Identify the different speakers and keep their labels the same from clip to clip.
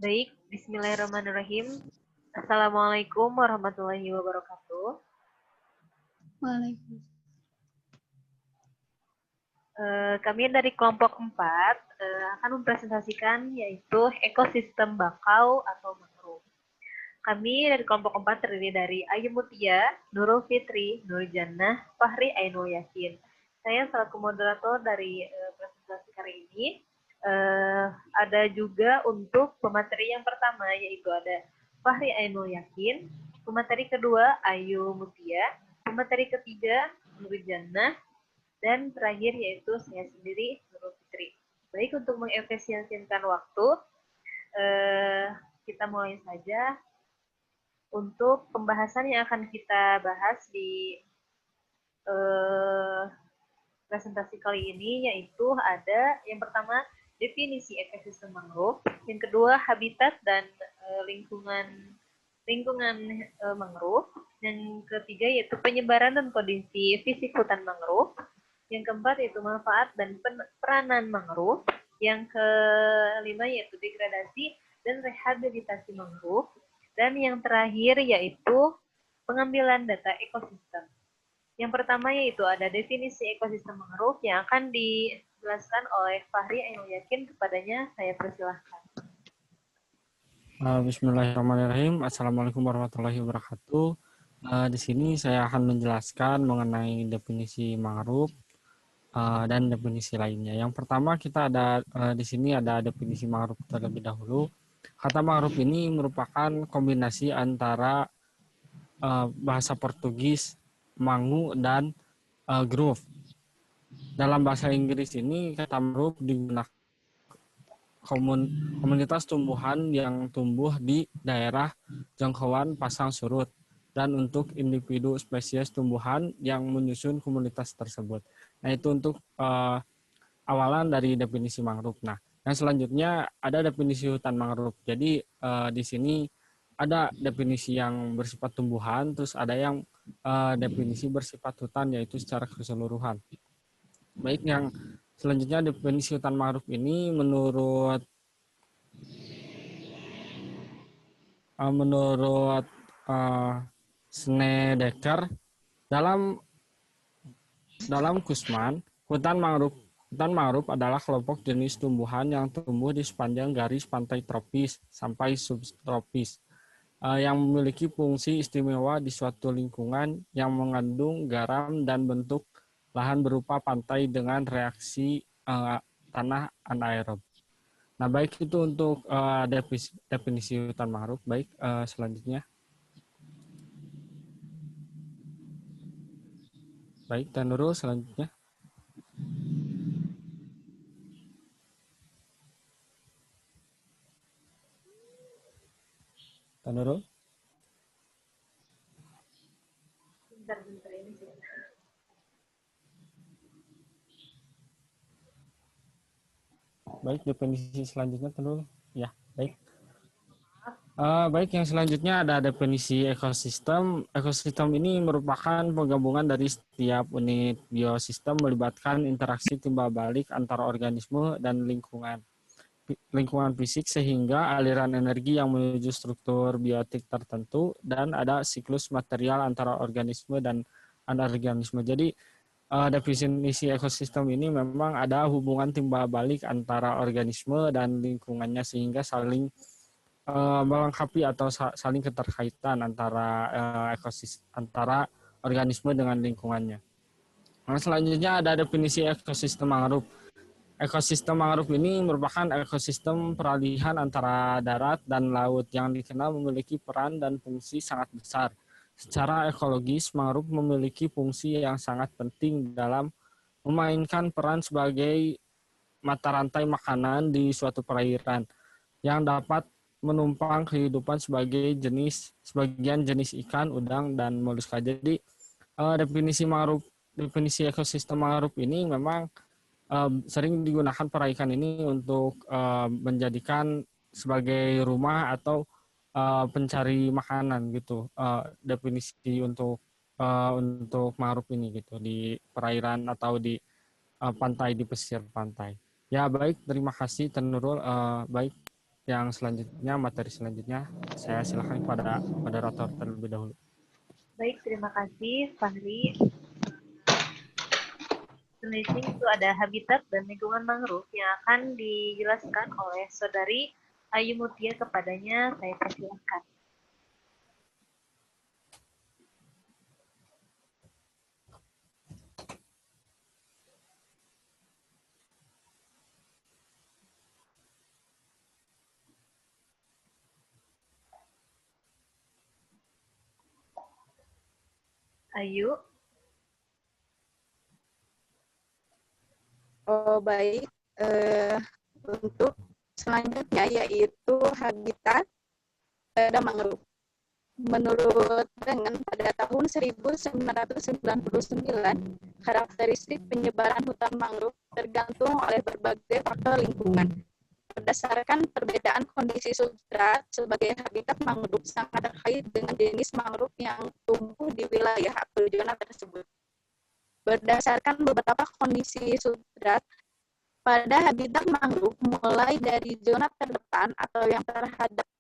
Speaker 1: Baik, bismillahirrahmanirrahim. Assalamualaikum warahmatullahi wabarakatuh.
Speaker 2: Waalaikumsalam.
Speaker 1: Kami dari kelompok 4 akan mempresentasikan yaitu ekosistem bakau atau mangrove. Kami dari kelompok 4 terdiri dari Ayu Mutia, Nurul Fitri, Nur Jannah, Fahri Ainul Yakin. Saya selaku moderator dari presentasi kali ini. Ada juga untuk pemateri yang pertama yaitu ada Fahri Ainul Yakin, pemateri kedua Ayu Mutia, pemateri ketiga Nur Jannah, dan terakhir yaitu saya sendiri Nurul Fitri. Baik, untuk mengefisiensikan waktu, kita mulai saja untuk pembahasan yang akan kita bahas di presentasi kali ini, yaitu ada yang pertama definisi ekosistem mangrove, yang kedua habitat dan lingkungan mangrove, yang ketiga yaitu penyebaran dan kondisi fisik hutan mangrove, yang keempat yaitu manfaat dan peranan mangrove, yang kelima yaitu degradasi dan rehabilitasi mangrove, dan yang terakhir yaitu pengambilan data ekosistem. Yang pertama yaitu ada definisi ekosistem mangrove yang akan dijelaskan oleh Fahri Ainul Yakin. Kepadanya saya persilahkan.
Speaker 3: Bismillahirrahmanirrahim. Assalamualaikum warahmatullahi wabarakatuh. Di sini saya akan menjelaskan mengenai definisi mangrove dan definisi lainnya. Yang pertama kita ada di sini ada definisi mangrove terlebih dahulu. Kata mangrove ini merupakan kombinasi antara bahasa Portugis mangu dan grove. Dalam bahasa Inggris ini kata mangrove digunakan komunitas tumbuhan yang tumbuh di daerah jangkauan pasang surut dan untuk individu spesies tumbuhan yang menyusun komunitas tersebut. Nah, itu untuk awalan dari definisi mangrove. Nah, yang selanjutnya ada definisi hutan mangrove. Jadi di sini ada definisi yang bersifat tumbuhan, terus ada yang definisi bersifat hutan, yaitu secara keseluruhan. Baik, yang selanjutnya definisi hutan mangrove ini menurut Snedeker dalam Kusman, hutan mangrove adalah kelompok jenis tumbuhan yang tumbuh di sepanjang garis pantai tropis sampai subtropis yang memiliki fungsi istimewa di suatu lingkungan yang mengandung garam dan bentuk lahan berupa pantai dengan reaksi tanah anaerob. Nah, baik itu untuk definisi hutan mangrove. Baik, selanjutnya. Baik, dan Nurul selanjutnya. Dan Nurul.
Speaker 1: Bentar ini sih.
Speaker 3: Baik, definisi selanjutnya Nurul. Ya, baik. Baik, yang selanjutnya ada definisi ekosistem. Ekosistem ini merupakan penggabungan dari setiap unit biosistem melibatkan interaksi timbal balik antara organisme dan lingkungan fisik sehingga aliran energi yang menuju struktur biotik tertentu dan ada siklus material antara organisme dan anorganisme. Jadi definisi ekosistem ini memang ada hubungan timbal balik antara organisme dan lingkungannya sehingga saling melengkapi atau saling keterkaitan antara antara organisme dengan lingkungannya. Nah, selanjutnya ada definisi ekosistem mangrove. Ekosistem mangrove ini merupakan ekosistem peralihan antara darat dan laut yang dikenal memiliki peran dan fungsi sangat besar. Secara ekologis, mangrove memiliki fungsi yang sangat penting dalam memainkan peran sebagai mata rantai makanan di suatu perairan yang dapat menumpang kehidupan sebagian jenis ikan, udang, dan moluska. Jadi definisi ekosistem mangrove ini memang sering digunakan para ikan ini untuk menjadikan sebagai rumah atau pencari makanan gitu. Definisi untuk mangrove ini gitu di perairan atau di pantai, di pesisir pantai. Ya, baik, terima kasih Nurul. Baik. yang selanjutnya, materi selanjutnya, saya silakan kepada moderator terlebih dahulu.
Speaker 1: Baik, terima kasih Fahri. Listening itu ada habitat dan lingkungan mangrove yang akan dijelaskan oleh Saudari Ayu Mutia kepadanya. Saya persilahkan. Ayu.
Speaker 2: Oh, baik. Untuk selanjutnya yaitu habitat pada mangrove. Menurut Dengan pada tahun 1999, karakteristik penyebaran hutan mangrove tergantung oleh berbagai faktor lingkungan. Berdasarkan perbedaan kondisi substrat sebagai habitat mangrove sangat terkait dengan jenis mangrove yang tumbuh di wilayah atau zona tersebut. Berdasarkan beberapa kondisi substrat pada habitat mangrove, mulai dari zona terdepan atau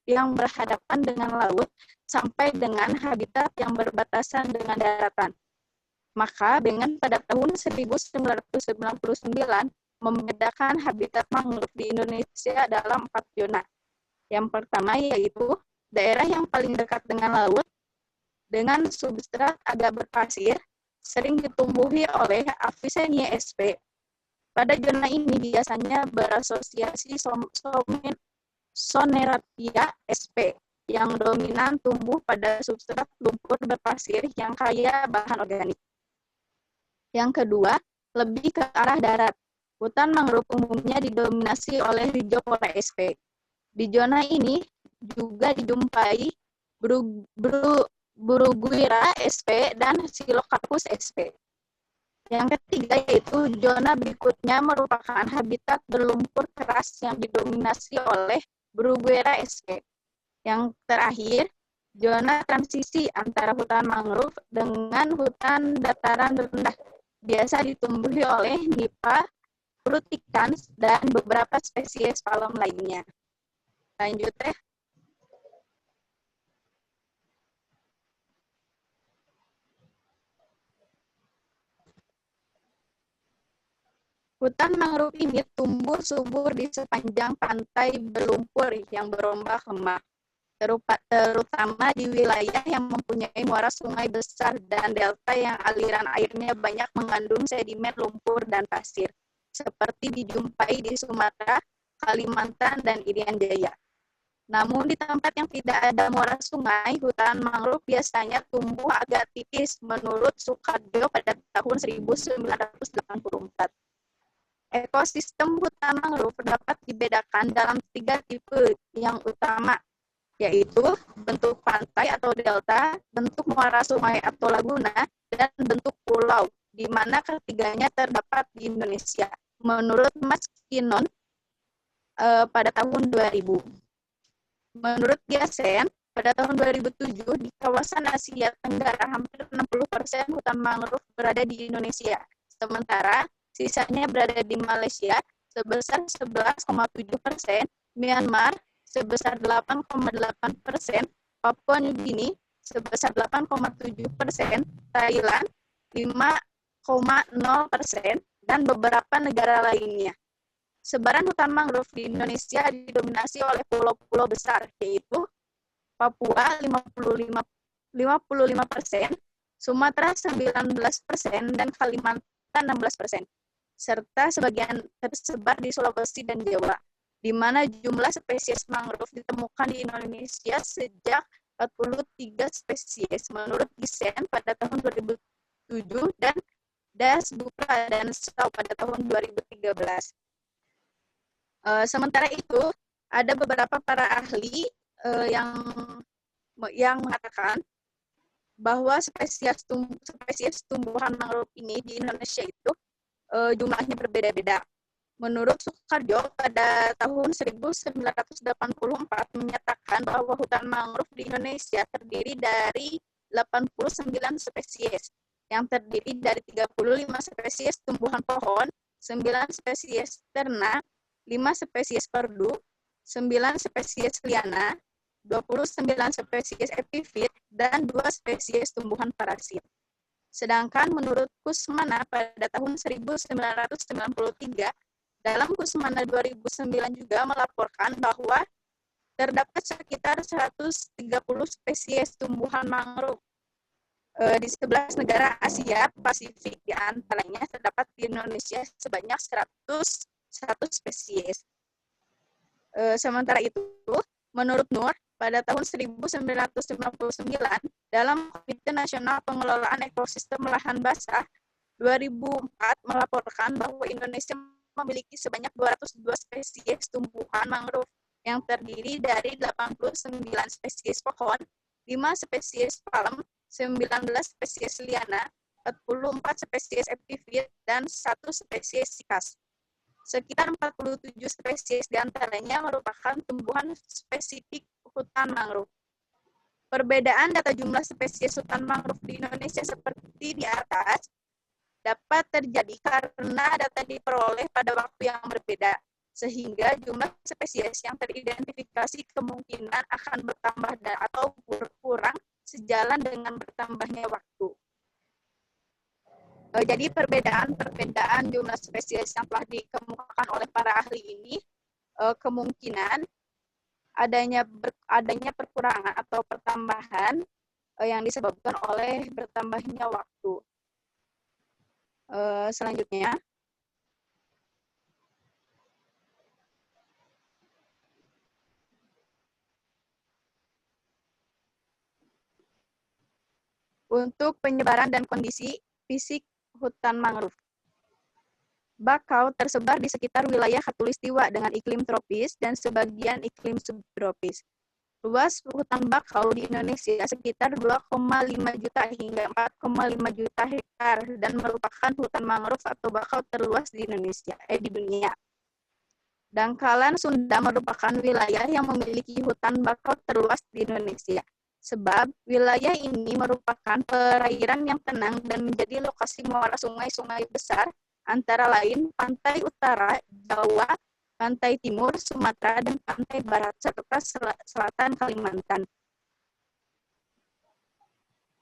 Speaker 2: yang berhadapan dengan laut sampai dengan habitat yang berbatasan dengan daratan. Maka dengan pada tahun 1999 membedakan habitat mangrove di Indonesia dalam 4 zona. Yang pertama yaitu daerah yang paling dekat dengan laut dengan substrat agak berpasir, sering ditumbuhi oleh Avicennia sp. Pada zona ini biasanya berasosiasi Soneratia sp yang dominan tumbuh pada substrat lumpur berpasir yang kaya bahan organik. Yang kedua, lebih ke arah darat. Hutan mangrove umumnya didominasi oleh Rhizophora sp. Di zona ini juga dijumpai Bruguiera sp dan Psilocarpus sp. Yang ketiga yaitu zona berikutnya merupakan habitat berlumpur keras yang didominasi oleh Bruguiera sp. Yang terakhir, zona transisi antara hutan mangrove dengan hutan dataran rendah biasa ditumbuhi oleh Nipah fruticans dan beberapa spesies palem lainnya. Lanjut teh. Hutan mangrove ini tumbuh subur di sepanjang pantai berlumpur yang berombak lembah, terutama di wilayah yang mempunyai muara sungai besar dan delta yang aliran airnya banyak mengandung sedimen lumpur dan pasir, seperti dijumpai di Sumatera, Kalimantan, dan Irian Jaya. Namun di tempat yang tidak ada muara sungai, hutan mangrove biasanya tumbuh agak tipis menurut Soekarjo pada tahun 1984. Ekosistem hutan mangrove dapat dibedakan dalam 3 tipe yang utama, yaitu bentuk pantai atau delta, bentuk muara sungai atau laguna, dan bentuk pulau, di mana ketiganya terdapat di Indonesia, menurut Mas Kinon pada tahun 2000. Menurut Giasen, pada tahun 2007, di kawasan Asia Tenggara, hampir 60% hutan mangrove berada di Indonesia, sementara sisanya berada di Malaysia sebesar 11,7%, Myanmar sebesar 8,8%, Papua New Guinea sebesar 8,7%, Thailand 5,0%, dan beberapa negara lainnya. Sebaran hutan mangrove di Indonesia didominasi oleh pulau-pulau besar, yaitu Papua 55%, Sumatera 19%, dan Kalimantan 16%. Serta sebagian tersebar di Sulawesi dan Jawa, di mana jumlah spesies mangrove ditemukan di Indonesia sejak 43 spesies menurut Giasen pada tahun 2007 dan Das Dupra dan Shaw pada tahun 2013. Sementara itu, ada beberapa para ahli yang mengatakan bahwa spesies tumbuhan mangrove ini di Indonesia itu jumlahnya berbeda-beda. Menurut Soekarjo, pada tahun 1984 menyatakan bahwa hutan mangrove di Indonesia terdiri dari 89 spesies, yang terdiri dari 35 spesies tumbuhan pohon, 9 spesies ternak, 5 spesies perdu, 9 spesies liana, 29 spesies epifit, dan 2 spesies tumbuhan parasit. Sedangkan menurut Kusmana pada tahun 1993, dalam Kusmana 2009 juga melaporkan bahwa terdapat sekitar 130 spesies tumbuhan mangrove di 11 negara Asia Pasifik, di antaranya terdapat di Indonesia sebanyak 101 spesies. Sementara itu, menurut Nur, pada tahun 1999, dalam Komite Nasional Pengelolaan Ekosistem Lahan Basah 2004 melaporkan bahwa Indonesia memiliki sebanyak 202 spesies tumbuhan mangrove yang terdiri dari 89 spesies pohon, 5 spesies palem, 19 spesies liana, 44 spesies epifit, dan 1 spesies sikas. Sekitar 47 spesies diantaranya merupakan tumbuhan spesifik hutan mangrove. Perbedaan data jumlah spesies hutan mangrove di Indonesia seperti di atas dapat terjadi karena data diperoleh pada waktu yang berbeda, sehingga jumlah spesies yang teridentifikasi kemungkinan akan bertambah atau berkurang sejalan dengan bertambahnya waktu. Jadi perbedaan jumlah spesies yang telah dikemukakan oleh para ahli ini kemungkinan adanya perkurangan atau pertambahan yang disebabkan oleh bertambahnya waktu. Selanjutnya, untuk penyebaran dan kondisi fisik hutan mangrove. Bakau tersebar di sekitar wilayah khatulistiwa dengan iklim tropis dan sebagian iklim subtropis. Luas hutan bakau di Indonesia sekitar 2,5 juta hingga 4,5 juta hektar dan merupakan hutan mangrove atau bakau terluas di dunia. Dangkalan Sunda merupakan wilayah yang memiliki hutan bakau terluas di Indonesia. Sebab wilayah ini merupakan perairan yang tenang dan menjadi lokasi muara sungai-sungai besar, antara lain pantai utara Jawa, pantai timur Sumatera, dan pantai barat serta selatan Kalimantan.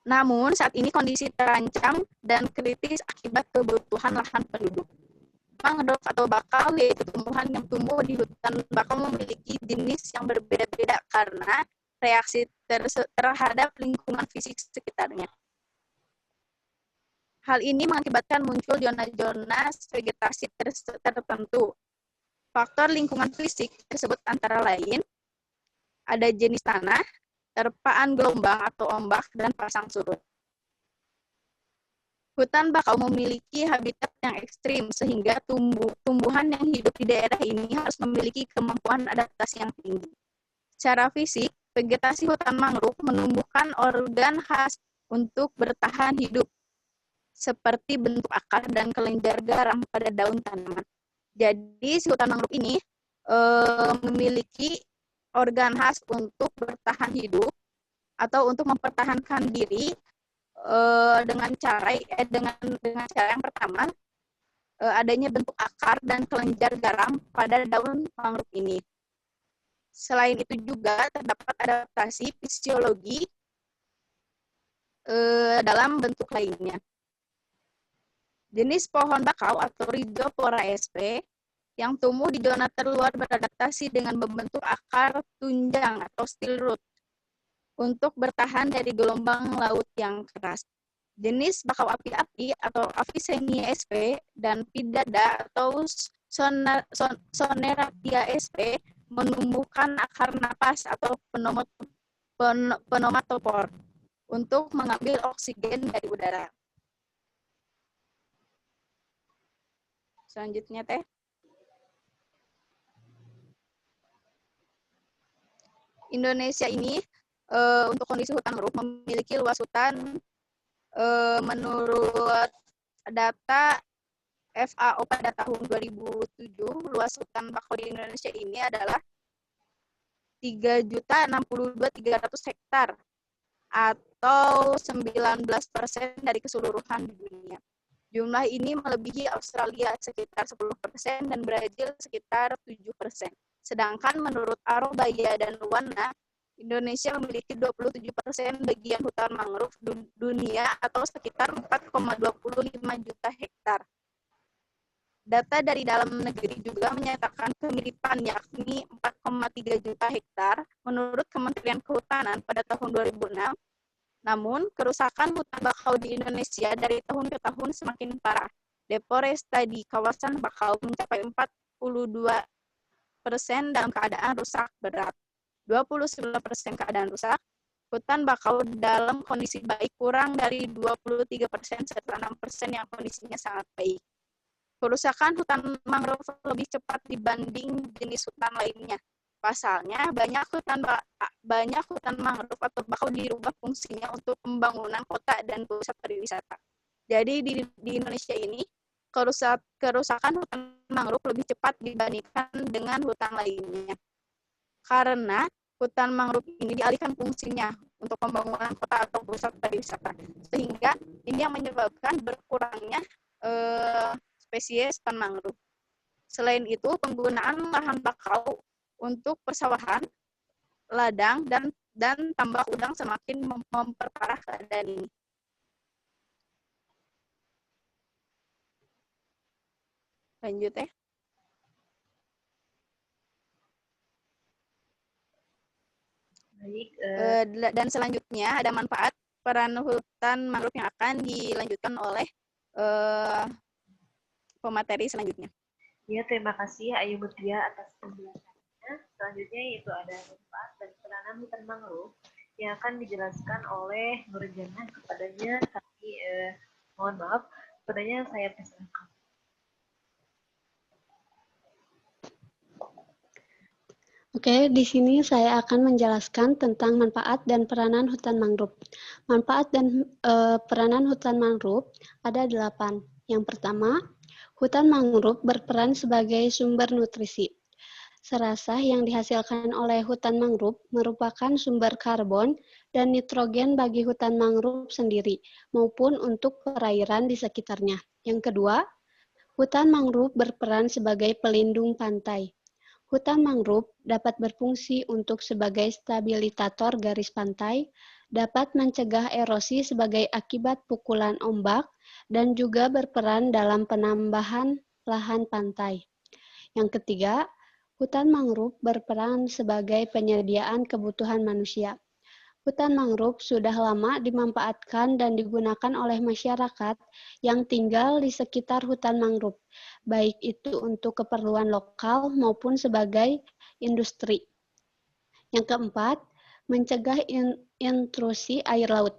Speaker 2: Namun saat ini kondisi terancam dan kritis akibat kebutuhan lahan penduduk. Mangrove atau bakau yaitu tumbuhan yang tumbuh di hutan bakau memiliki jenis yang berbeda-beda karena reaksi terhadap lingkungan fisik sekitarnya. Hal ini mengakibatkan muncul zona-zona vegetasi tertentu. Faktor lingkungan fisik tersebut antara lain ada jenis tanah, terpaan gelombang atau ombak, dan pasang surut. Hutan bakau memiliki habitat yang ekstrim sehingga tumbuhan yang hidup di daerah ini harus memiliki kemampuan adaptasi yang tinggi. Secara fisik, vegetasi hutan mangrove menumbuhkan organ khas untuk bertahan hidup, seperti bentuk akar dan kelenjar garam pada daun tanaman. Jadi, si hutan mangrove ini memiliki organ khas untuk bertahan hidup atau untuk mempertahankan diri dengan cara yang pertama, adanya bentuk akar dan kelenjar garam pada daun mangrove ini. Selain itu juga terdapat adaptasi fisiologi dalam bentuk lainnya. Jenis pohon bakau atau Rhizophora sp yang tumbuh di zona terluar beradaptasi dengan membentuk akar tunjang atau steel root untuk bertahan dari gelombang laut yang keras. Jenis bakau api-api atau Avicennia sp dan Pidada atau Soneratia sp menumbuhkan akar napas atau pneumatopor untuk mengambil oksigen dari udara. Selanjutnya, Teh. Indonesia ini untuk kondisi hutan mangrove memiliki luas hutan menurut data FAO pada tahun 2007, luas hutan bakau di Indonesia ini adalah 3.062.300 hektar atau 19% dari keseluruhan di dunia. Jumlah ini melebihi Australia sekitar 10% dan Brazil sekitar 7%. Sedangkan menurut Arobaya dan Luwana, Indonesia memiliki 27% bagian hutan mangrove dunia atau sekitar 4,25 juta hektar. Data dari dalam negeri juga menyatakan kemiripan, yakni 4,3 juta hektar menurut Kementerian Kehutanan pada tahun 2006. Namun, kerusakan hutan bakau di Indonesia dari tahun ke tahun semakin parah. Deforesta di kawasan bakau mencapai 42% dalam keadaan rusak berat, 29% keadaan rusak. Hutan bakau dalam kondisi baik kurang dari 23%, serta 6% yang kondisinya sangat baik. Kerusakan hutan mangrove lebih cepat dibanding jenis hutan lainnya. Pasalnya, banyak hutan mangrove atau bakau dirubah fungsinya untuk pembangunan kota dan pusat pariwisata. Jadi di Indonesia ini, kerusakan hutan mangrove lebih cepat dibandingkan dengan hutan lainnya. Karena hutan mangrove ini dialihkan fungsinya untuk pembangunan kota atau pusat pariwisata. Sehingga ini yang menyebabkan berkurangnya spesies hutan mangrove. Selain itu, penggunaan lahan bakau untuk persawahan, ladang, dan tambak udang semakin memperparah keadaan ini. Lanjut ya.
Speaker 1: Baik.
Speaker 2: Dan selanjutnya ada manfaat peran hutan mangrove yang akan dilanjutkan oleh pemateri selanjutnya.
Speaker 1: Ya, terima kasih Ayu Mutia atas penjelasannya. Selanjutnya yaitu ada manfaat dan peranan hutan mangrove yang akan dijelaskan oleh Nurjana. Kepadanya kami mohon maaf, kepadanya saya persilakan.
Speaker 4: Oke, di sini saya akan menjelaskan tentang manfaat dan peranan hutan mangrove. Manfaat dan peranan hutan mangrove ada 8. Yang pertama, hutan mangrove berperan sebagai sumber nutrisi. Serasah yang dihasilkan oleh hutan mangrove merupakan sumber karbon dan nitrogen bagi hutan mangrove sendiri, maupun untuk perairan di sekitarnya. Yang kedua, hutan mangrove berperan sebagai pelindung pantai. Hutan mangrove dapat berfungsi untuk sebagai stabilisator garis pantai, dapat mencegah erosi sebagai akibat pukulan ombak, dan juga berperan dalam penambahan lahan pantai. Yang ketiga, hutan mangrove berperan sebagai penyediaan kebutuhan manusia. Hutan mangrove sudah lama dimanfaatkan dan digunakan oleh masyarakat yang tinggal di sekitar hutan mangrove, baik itu untuk keperluan lokal maupun sebagai industri. Yang keempat, mencegah intrusi air laut.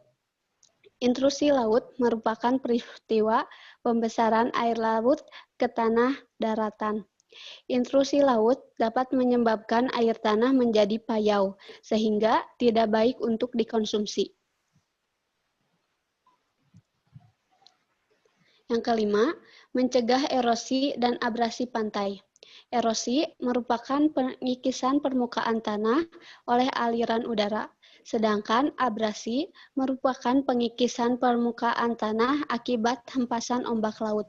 Speaker 4: Intrusi laut merupakan peristiwa pembesaran air laut ke tanah daratan. Intrusi laut dapat menyebabkan air tanah menjadi payau, sehingga tidak baik untuk dikonsumsi. Yang kelima, mencegah erosi dan abrasi pantai. Erosi merupakan pengikisan permukaan tanah oleh aliran udara, sedangkan abrasi merupakan pengikisan permukaan tanah akibat hempasan ombak laut.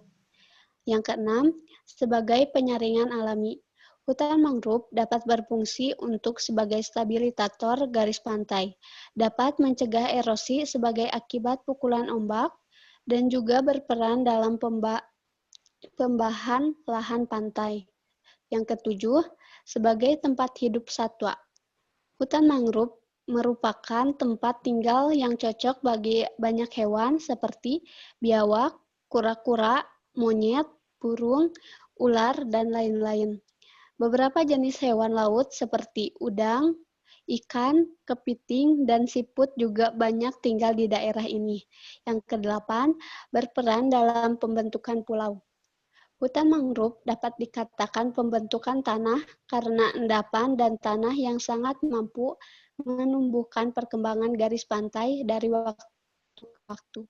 Speaker 4: Yang keenam, sebagai penyaringan alami. Hutan mangrove dapat berfungsi untuk sebagai stabilisator garis pantai, dapat mencegah erosi sebagai akibat pukulan ombak, dan juga berperan dalam pembahan lahan pantai. Yang ketujuh, sebagai tempat hidup satwa. Hutan mangrove merupakan tempat tinggal yang cocok bagi banyak hewan seperti biawak, kura-kura, monyet, burung, ular, dan lain-lain. Beberapa jenis hewan laut seperti udang, ikan, kepiting, dan siput juga banyak tinggal di daerah ini. Yang kedelapan, berperan dalam pembentukan pulau. Hutan mangrove dapat dikatakan pembentukan tanah karena endapan dan tanah yang sangat mampu menumbuhkan perkembangan garis pantai dari waktu ke waktu.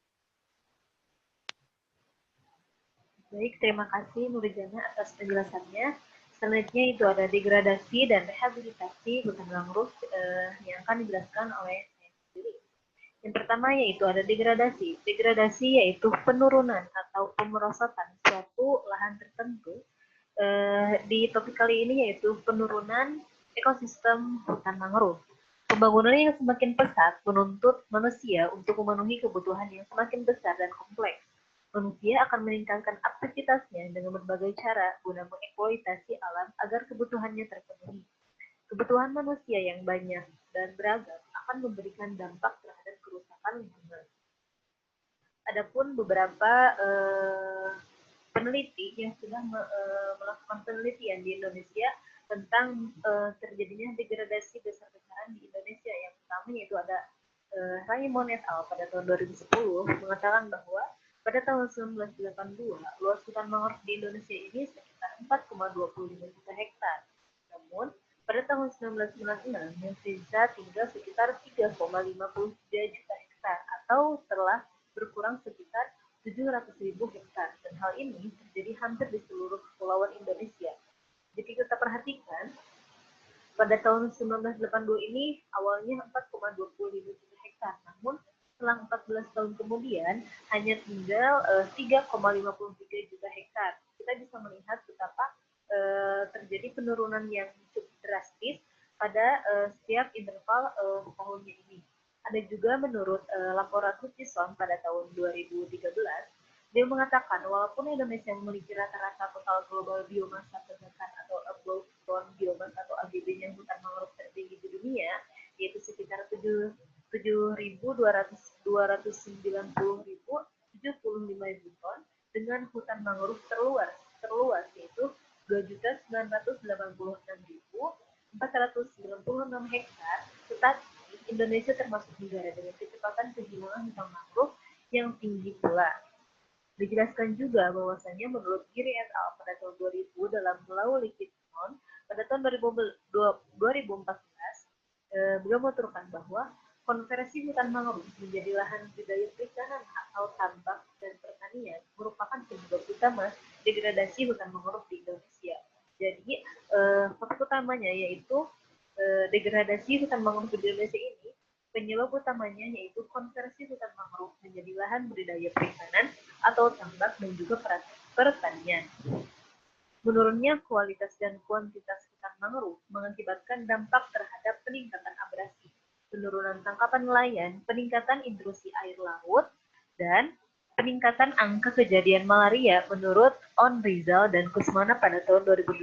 Speaker 1: Baik, terima kasih Nurjana atas penjelasannya. Selanjutnya itu ada degradasi dan rehabilitasi hutan mangrove yang akan dijelaskan oleh saya sendiri. Yang pertama yaitu ada degradasi. Degradasi yaitu penurunan atau pemerosotan suatu lahan tertentu di topik kali ini yaitu penurunan ekosistem hutan mangrove. Pembangunan yang semakin pesat menuntut manusia untuk memenuhi kebutuhan yang semakin besar dan kompleks. Manusia akan meningkatkan aktivitasnya dengan berbagai cara guna mengeksploitasi alam agar kebutuhannya terpenuhi. Kebutuhan manusia yang banyak dan beragam akan memberikan dampak terhadap kerusakan lingkungan. Adapun beberapa peneliti yang sudah melakukan penelitian di Indonesia tentang terjadinya degradasi besar-besaran di Indonesia. Yang pertama yaitu ada Raymond et al. Pada tahun 2010 mengatakan bahwa pada tahun 1982 luas hutan mangrove di Indonesia ini sekitar 4,25 juta hektar. Namun pada tahun 1996 yang sisa tinggal sekitar 3,53 juta hektar atau telah berkurang sekitar 700.000 hektar, dan hal ini terjadi hampir di seluruh kepulauan Indonesia. Jika kita perhatikan, pada tahun 1982 ini awalnya 4,25 juta hektar, namun setelah 14 tahun kemudian hanya tinggal 3,53 juta hektar. Kita bisa melihat betapa terjadi penurunan yang cukup drastis pada setiap interval tahunnya ini. Ada juga menurut laporan Hutchison pada tahun 2013, dia mengatakan walaupun Indonesia memiliki rata-rata total global biomasa tertekan atau above biomass atau AGB-nya hutan mangrove tertinggi di dunia, yaitu sekitar 7.290.075 ton, dengan hutan mangrove terluas yaitu 2.986.496 hektar, tetapi Indonesia termasuk negara dengan kecepatan kehilangan hutan mangrove yang tinggi pula. Dijelaskan juga bahwasanya menurut Giri et al. Pada tahun 2000 dalam Law Liquidation pada tahun 2014, beliau mengaturkan bahwa konversi hutan mangrove menjadi lahan budidaya perikanan atau tambak dan pertanian merupakan penyebab utama degradasi hutan mangrove di Indonesia. Jadi faktor utamanya yaitu degradasi hutan mangrove di Indonesia ini, penyebab utamanya yaitu konversi hutan mangrove menjadi lahan budidaya perikanan atau tambak dan juga pertanian. Menurunnya kualitas dan kuantitas hutan mangrove mengakibatkan dampak terhadap peningkatan abrasi, penurunan tangkapan nelayan, peningkatan intrusi air laut, dan peningkatan angka kejadian malaria menurut On Rizal dan Kusmana pada tahun 2008.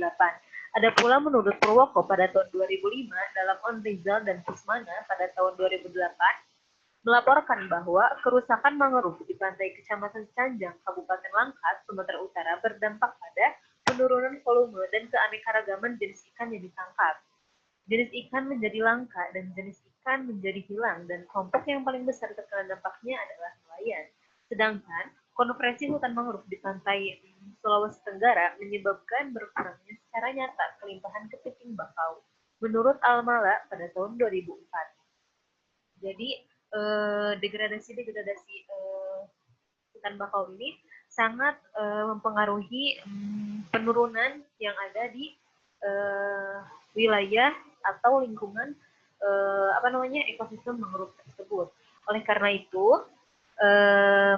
Speaker 1: Ada pula menurut Purwoko pada tahun 2005 dalam On Rizal dan Kusmana pada tahun 2008 melaporkan bahwa kerusakan mangrove di pantai Kecamatan Canjang, Kabupaten Langkat, Sumatera Utara berdampak pada penurunan volume dan keanekaragaman jenis ikan yang ditangkap. Jenis ikan menjadi langka dan jenis ikan menjadi hilang, dan kelompok yang paling besar terkena dampaknya adalah nelayan. Sedangkan konversi hutan mangrove di pantai Sulawesi Tenggara menyebabkan berkurangnya secara nyata kelimpahan kepiting bakau, menurut Almala pada tahun 2004. Jadi degradasi hutan bakau ini sangat mempengaruhi penurunan yang ada di wilayah atau lingkungan ekosistem mangrove tersebut. Oleh karena itu,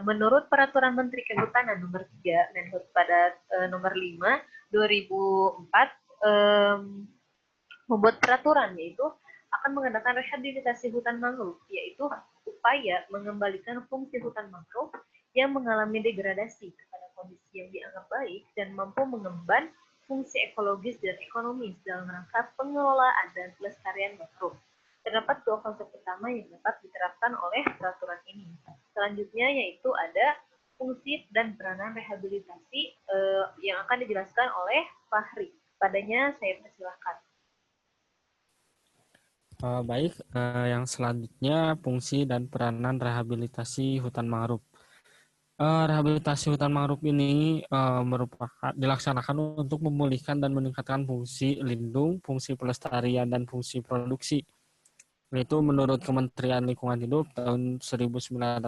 Speaker 1: menurut Peraturan Menteri Kehutanan Nomor 3 Menhut pada Nomor 5 2004 membuat peraturan yaitu akan mengadakan rehabilitasi hutan mangrove, yaitu upaya mengembalikan fungsi hutan mangrove yang mengalami degradasi kepada kondisi yang dianggap baik dan mampu mengemban fungsi ekologis dan ekonomis dalam rangka pengelolaan dan pelestarian mangrove. Terdapat dua konsep utama yang dapat diterapkan oleh peraturan ini. Selanjutnya yaitu ada fungsi dan peranan rehabilitasi yang akan dijelaskan oleh Fahri. Padanya saya persilahkan.
Speaker 3: Baik, yang selanjutnya fungsi dan peranan rehabilitasi hutan mangrove. Rehabilitasi hutan mangrove ini merupakan dilaksanakan untuk memulihkan dan meningkatkan fungsi lindung, fungsi pelestarian, dan fungsi produksi. Itu menurut Kementerian Lingkungan Hidup tahun 1994.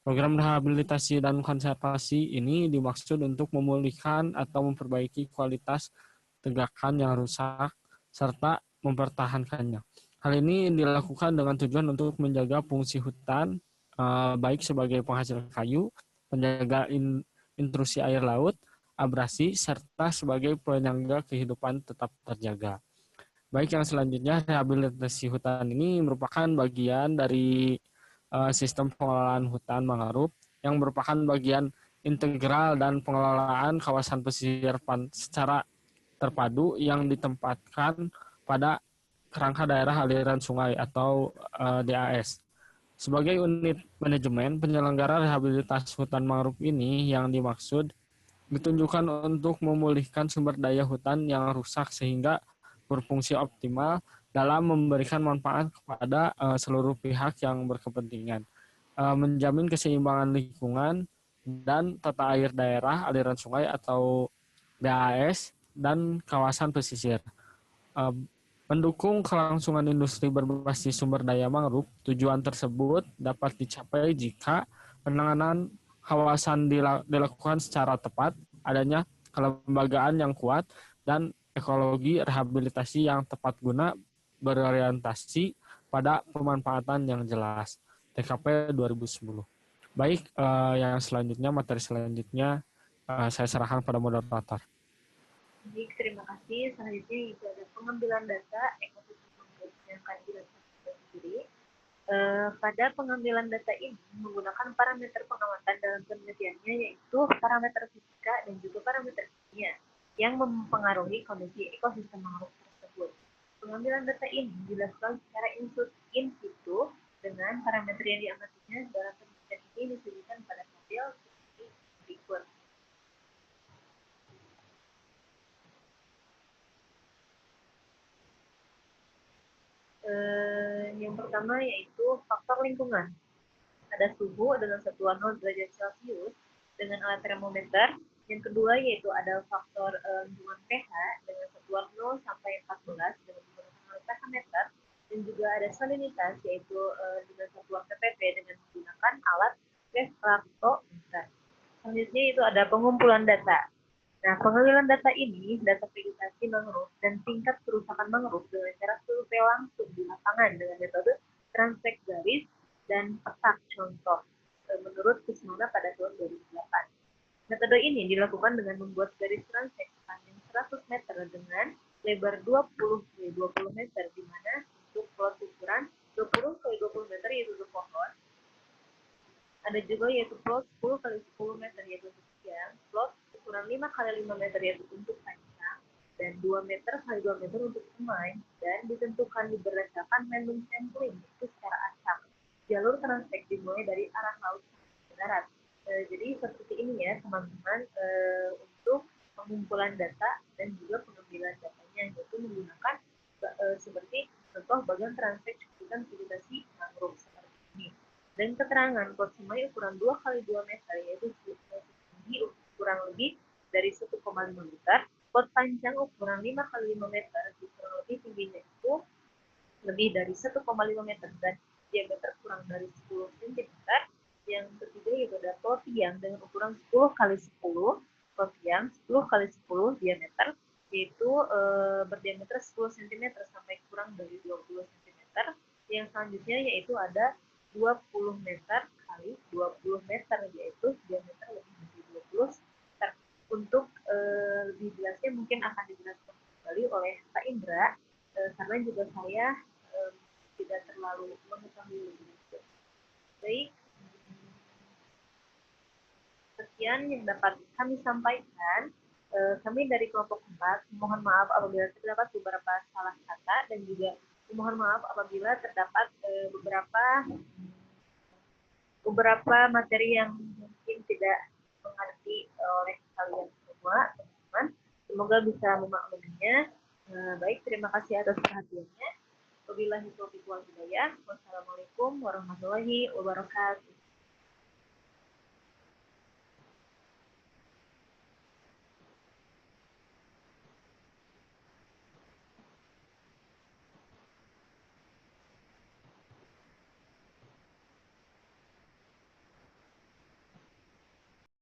Speaker 3: Program rehabilitasi dan konservasi ini dimaksud untuk memulihkan atau memperbaiki kualitas tegakan yang rusak serta mempertahankannya. Hal ini dilakukan dengan tujuan untuk menjaga fungsi hutan baik sebagai penghasil kayu, penjaga intrusi air laut, abrasi, serta sebagai penyangga kehidupan tetap terjaga. Baik, yang selanjutnya rehabilitasi hutan ini merupakan bagian dari sistem pengelolaan hutan mangrove yang merupakan bagian integral dan pengelolaan kawasan pesisir secara terpadu yang ditempatkan pada kerangka daerah aliran sungai atau DAS. Sebagai unit manajemen penyelenggara rehabilitasi hutan mangrove ini yang dimaksud ditunjukkan untuk memulihkan sumber daya hutan yang rusak sehingga berfungsi optimal dalam memberikan manfaat kepada seluruh pihak yang berkepentingan, menjamin keseimbangan lingkungan dan tata air daerah, aliran sungai atau DAS, dan kawasan pesisir. Mendukung kelangsungan industri berbasis sumber daya mangrove, tujuan tersebut dapat dicapai jika penanganan kawasan dilakukan secara tepat, adanya kelembagaan yang kuat, dan ekologi rehabilitasi yang tepat guna berorientasi pada pemanfaatan yang jelas. TKP 2010. Baik, yang selanjutnya, materi selanjutnya saya serahkan pada moderator.
Speaker 1: Baik, terima kasih. Selanjutnya itu ada pengambilan data ekosistem mangrove yang akan dilakukan sendiri. Pada pengambilan data ini menggunakan parameter pengamatan dalam penelitiannya yaitu parameter fisika dan juga parameter kimia yang mempengaruhi kondisi ekosistem mangrove tersebut. Pengambilan data ini dilakukan secara in situ dengan parameter yang diamatinya dalam penelitian ini disebutkan pada tabel seperti berikut. Yang pertama yaitu faktor lingkungan. Ada suhu dengan satuan 0 derajat Celcius dengan alat termometer. Yang kedua yaitu ada faktor lingkungan pH dengan satuan 0 sampai 14 dengan menggunakan alat pH-meter. Dan juga ada salinitas yaitu dengan satuan ppb dengan menggunakan alat refraktometer. Selanjutnya itu ada pengumpulan data. Nah, pengambilan data ini, data vegetasi mangrove dan tingkat kerusakan mangrove dengan cara survei langsung di lapangan dengan metode transek garis dan petak contoh menurut Kusmana pada tahun 2008. Metode ini dilakukan dengan membuat garis transek sepanjang 100 meter dengan lebar 20 x 20 meter, di mana untuk plot ukuran 20 x 20 meter yaitu untuk pohon. Ada juga yaitu plot 10 x 10 meter yaitu untuk siang, plot ukuran 5 x 5 meter yaitu untuk panjang, dan 2 meter x 2 meter untuk semai, dan ditentukan berdasarkan random sampling itu secara acak. Jalur transek dimulai dari arah laut ke darat. Jadi seperti ini ya teman-teman, untuk pengumpulan data dan juga pengambilan datanya yaitu menggunakan seperti contoh bagian transek cukupan vegetasi mangrove seperti ini. Dan keterangan plot semai ukuran 2 x 2 meter yaitu tinggi kurang lebih dari 1,5 meter, plot panjang ukuran 5 x 5 meter kurang lebih tingginya itu lebih dari 1,5 meter dan diameter kurang dari 10 cm. Yang ketiga yaitu ada plot tiang dengan ukuran 10 x 10, plot tiang 10 x 10 diameter yaitu berdiameter 10 cm sampai kurang dari 20 cm. Yang selanjutnya yaitu ada 20 meter kali 20 meter yaitu diameter lebih dari 20 meter. Untuk lebih jelasnya mungkin akan dijelaskan kembali oleh Pak Indra karena juga saya tidak terlalu mengetahui lebih lanjut. Baik, sekian yang dapat kami sampaikan. Kami dari kelompok 4 mohon maaf apabila terdapat beberapa salah kata dan juga mohon maaf apabila terdapat beberapa materi yang mungkin tidak mengerti oleh kalian semua, teman-teman. Semoga bisa memakluminya. Baik, terima kasih atas perhatiannya. Wabillahi taufiq wal hidayah. Wassalamualaikum warahmatullahi wabarakatuh.